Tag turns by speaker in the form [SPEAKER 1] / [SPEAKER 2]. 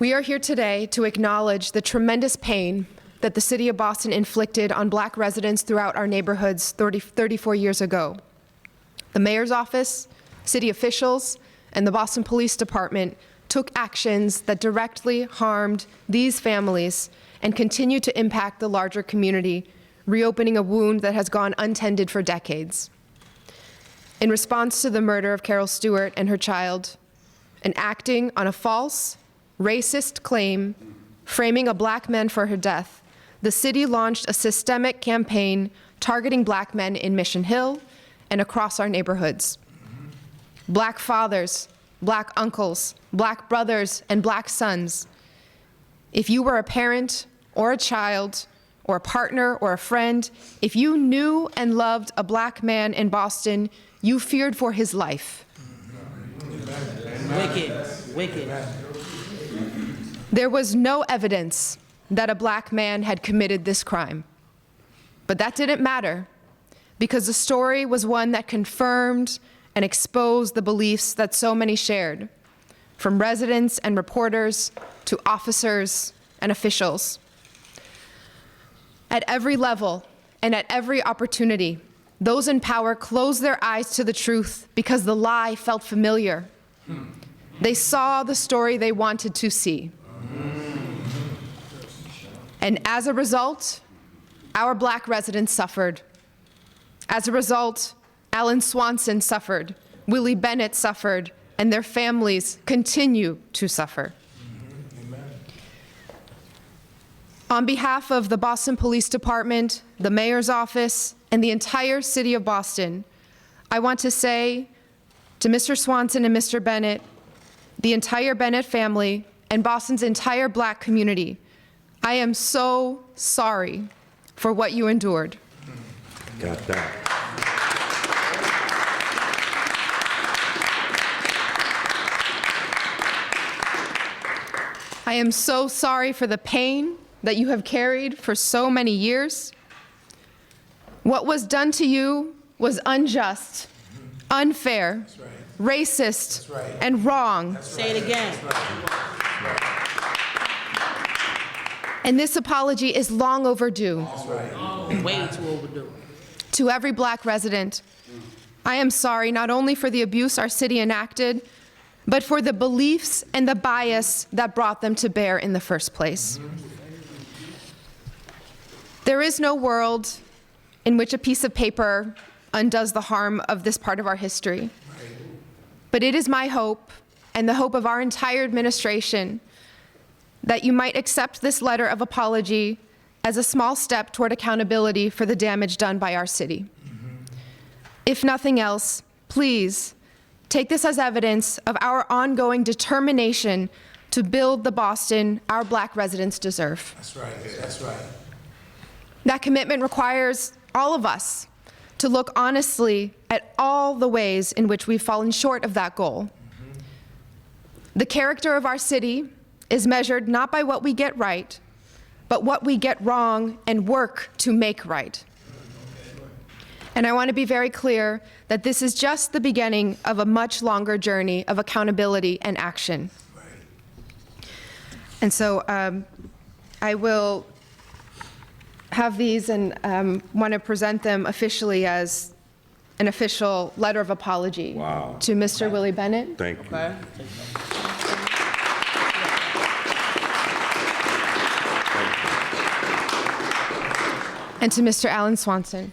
[SPEAKER 1] We are here today to acknowledge the tremendous pain that the City of Boston inflicted on Black residents throughout our neighborhoods 34 years ago. The Mayor's Office, city officials, and the Boston Police Department took actions that directly harmed these families and continue to impact the larger community, reopening a wound that has gone untended for decades. In response to the murder of Charles Stuart and her child, and acting on a false, racist claim, framing a Black man for her death, the city launched a systemic campaign targeting Black men in Mission Hill and across our neighborhoods. Black fathers, Black uncles, Black brothers, and Black sons. If you were a parent or a child or a partner or a friend, if you knew and loved a Black man in Boston, you feared for his life.
[SPEAKER 2] Wicked, wicked.
[SPEAKER 1] There was no evidence that a Black man had committed this crime. But that didn't matter, because the story was one that confirmed and exposed the beliefs that so many shared, from residents and reporters to officers and officials. At every level and at every opportunity, those in power closed their eyes to the truth because the lie felt familiar. They saw the story they wanted to see. And as a result, our Black residents suffered. As a result, Alan Swanson suffered, Willie Bennett suffered, and their families continue to suffer. On behalf of the Boston Police Department, the Mayor's Office, and the entire City of Boston, I want to say to Mr. Swanson and Mr. Bennett, the entire Bennett family, and Boston's entire Black community, I am so sorry for what you endured.
[SPEAKER 3] Got that.
[SPEAKER 1] I am so sorry for the pain that you have carried for so many years. What was done to you was unjust, unfair, racist, and wrong.
[SPEAKER 2] Say it again.
[SPEAKER 1] And this apology is long overdue.
[SPEAKER 2] Way too overdue.
[SPEAKER 1] To every Black resident, I am sorry not only for the abuse our city enacted, but for the beliefs and the bias that brought them to bear in the first place. There is no world in which a piece of paper undoes the harm of this part of our history. But it is my hope, and the hope of our entire administration, that you might accept this letter of apology as a small step toward accountability for the damage done by our city. If nothing else, please take this as evidence of our ongoing determination to build the Boston our Black residents deserve.
[SPEAKER 4] That's right, that's right.
[SPEAKER 1] That commitment requires all of us to look honestly at all the ways in which we've fallen short of that goal. The character of our city is measured not by what we get right, but what we get wrong and work to make right. And I want to be very clear that this is just the beginning of a much longer journey of accountability and action. And so I will have these and want to present them officially as an official letter of apology to Mr. Willie Bennett.
[SPEAKER 3] Thank you.
[SPEAKER 2] Okay.
[SPEAKER 1] And to Mr. Alan Swanson.